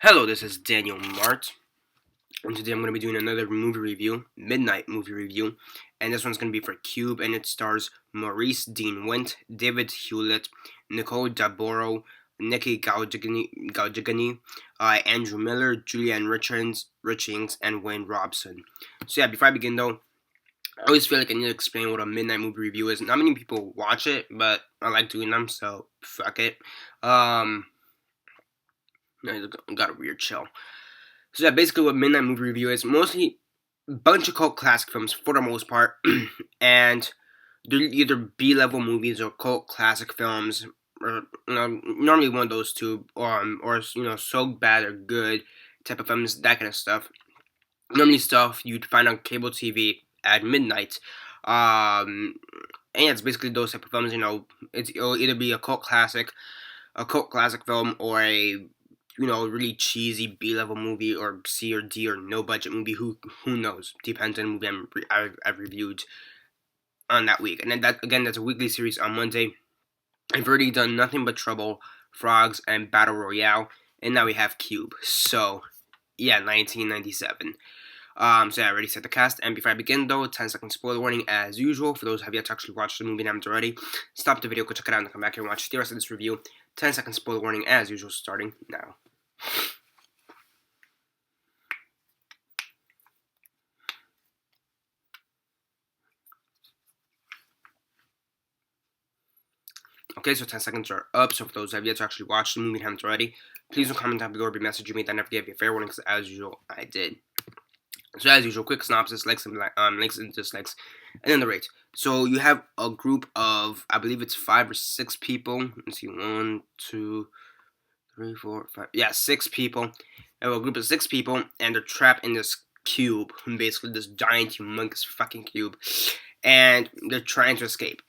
Hello, this is Daniel Mart, and today I'm going to be doing another movie review, midnight movie review, and this one's going to be for Cube, and it stars Maurice Dean Wint, David Hewlett, Nicole Daboro, Nikki Gaujigani, Andrew Miller, Julianne Richings, and Wayne Robson. So yeah, before I begin though, I always feel like I need to explain what a midnight movie review is. Not many people watch it, but I like doing them, so fuck it. I got a weird chill. So yeah, basically what midnight movie review is, mostly a bunch of cult classic films for the most part, and they're either B-level movies or cult classic films, or normally one of those two, or so bad or good type of films, that kind of stuff. Normally stuff you'd find on cable TV at midnight. And yeah, it's basically those type of films. It'll either be a cult classic film, or a really cheesy B-level movie, or C or D or no budget movie. Who knows? Depends on the movie I've reviewed on that week. And then that's a weekly series on Monday. I've already done Nothing But Trouble, Frogs, and Battle Royale, and now we have Cube. So yeah, 1997. So yeah, I already set the cast. And before I begin though, 10-second spoiler warning as usual. For those who have yet to actually watch the movie and haven't already, stop the video, go check it out, and come back here and watch the rest of this review. 10-second spoiler warning as usual, starting now. Okay, so 10 seconds are up. So for those who have yet to actually watch the movie and haven't already, please don't comment down below or be messaging me. That never gave you a fair warning, because as usual, I did. So as usual, quick synopsis, likes and dislikes, and then the rate. So you have a group of, I believe it's 5 or 6 people. Let's see, 1, 2, 3, 4, 5. Yeah, 6 people. You have a group of 6 people, and they're trapped in this cube, basically this giant, humongous fucking cube, and they're trying to escape.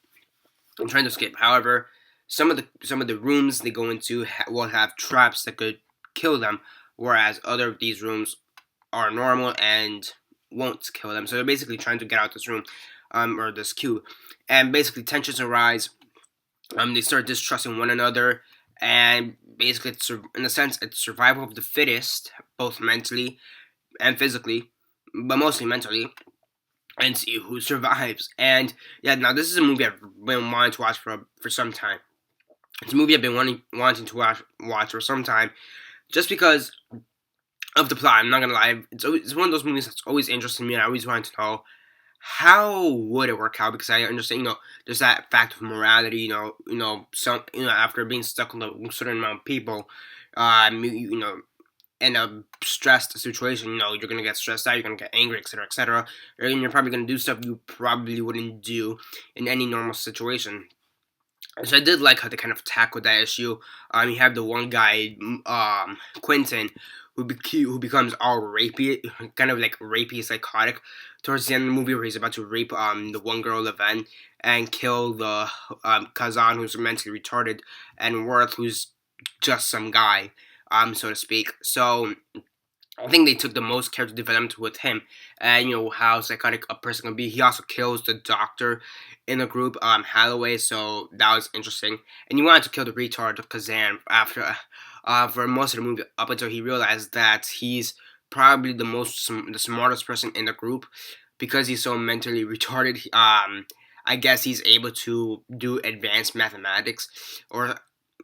However, some of the rooms they go into will have traps that could kill them, whereas other of these rooms are normal and won't kill them. So they're basically trying to get out this room, or this cube, and basically tensions arise. They start distrusting one another, and basically, in a sense, it's survival of the fittest, both mentally and physically, but mostly mentally, and see who survives. And yeah, now this is a movie I've been wanting to watch for some time. It's a movie I've been wanting to watch for some time, just because of the plot. I'm not gonna lie, it's one of those movies that's always interested me, and I always wanted to know how would it work out, because I understand, there's that fact of morality, after being stuck with a certain amount of people, in a stressed situation, you're gonna get stressed out, you're gonna get angry, etc., etc., and you're probably gonna do stuff you probably wouldn't do in any normal situation. So I did like how they kind of tackled that issue. You have the one guy, Quentin, who becomes all rapey, kind of like rapey, psychotic, towards the end of the movie, where he's about to rape the one girl, Leven, and kill the Kazan, who's mentally retarded, and Worth, who's just some guy, so to speak. So I think they took the most character development with him, and how psychotic a person can be. He also kills the doctor in the group, Holloway, so that was interesting. And he wanted to kill the retard Kazan after, for most of the movie, up until he realized that he's probably the smartest person in the group, because he's so mentally retarded. I guess he's able to do advanced mathematics or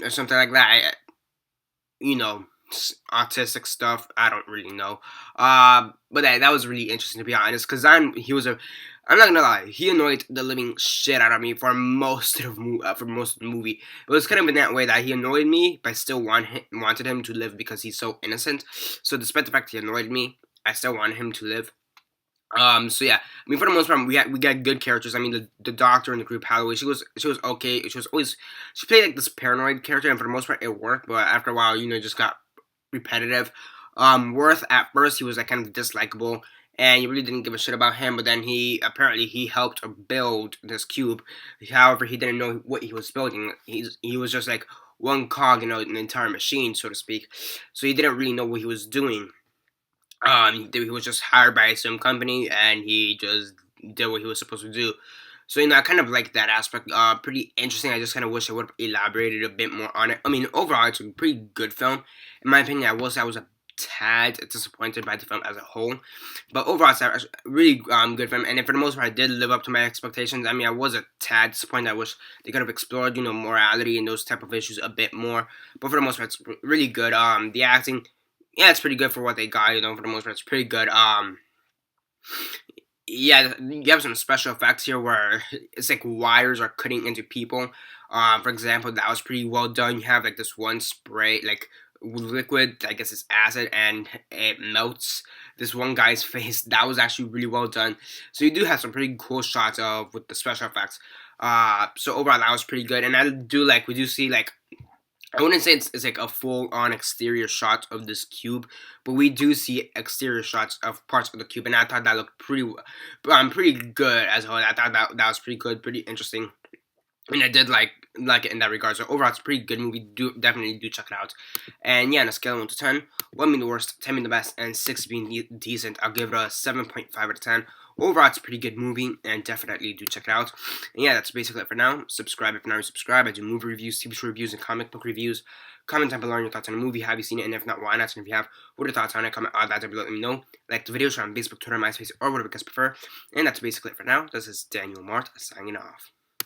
something like that. Autistic stuff. I don't really know. But that was really interesting, to be honest, because I'm not gonna lie, he annoyed the living shit out of me for most of the movie. It was kind of in that way that he annoyed me, but I still wanted him to live, because he's so innocent. So despite the fact he annoyed me, I still wanted him to live. So yeah, I mean, for the most part, we got good characters. I mean, the doctor in the group, Holloway, she was okay. She played like this paranoid character, and for the most part, it worked. But after a while, it just got repetitive. Worth, at first, he was like kind of dislikable, and you really didn't give a shit about him. But then he helped build this cube. However, he didn't know what he was building. He was just like one cog in an entire machine, so to speak. So he didn't really know what he was doing. He was just hired by some company, and he just did what he was supposed to do. So, I kind of like that aspect. Pretty interesting. I just kind of wish I would have elaborated a bit more on it. I mean, overall, it's a pretty good film. In my opinion, I will say I was a tad disappointed by the film as a whole, but overall it's a really good film, and for the most part, it did live up to my expectations. I mean, I was a tad disappointed. I wish they could have explored, morality and those type of issues a bit more, but for the most part, it's really good. The acting, yeah, it's pretty good for what they got. For the most part, it's pretty good. Yeah, you have some special effects here where it's like wires are cutting into people. For example, that was pretty well done. You have like this one spray, like liquid, I guess it's acid, and it melts this one guy's face. That was actually really well done. So you do have some pretty cool shots of with the special effects. So overall, that was pretty good. And we do see like, I wouldn't say it's like a full-on exterior shot of this cube, but we do see exterior shots of parts of the cube, and I thought that looked pretty good as a whole. I thought that was pretty good, pretty interesting, and I did like it in that regard. So overall, it's a pretty good movie. Definitely do check it out. And yeah, on a scale of 1 to 10, 1 being the worst, 10 being the best, and 6 being decent, I'll give it a 7.5 out of 10. Overall, it's a pretty good movie, and definitely do check it out. And yeah, that's basically it for now. Subscribe if you're not already subscribed. I do movie reviews, TV show reviews, and comic book reviews. Comment down below on your thoughts on the movie. Have you seen it? And if not, why not? And if you have, what are your thoughts on it? Comment all that down below. Let me know. Like the video, share on Facebook, Twitter, MySpace, or whatever you guys prefer. And that's basically it for now. This is Daniel Mart signing off.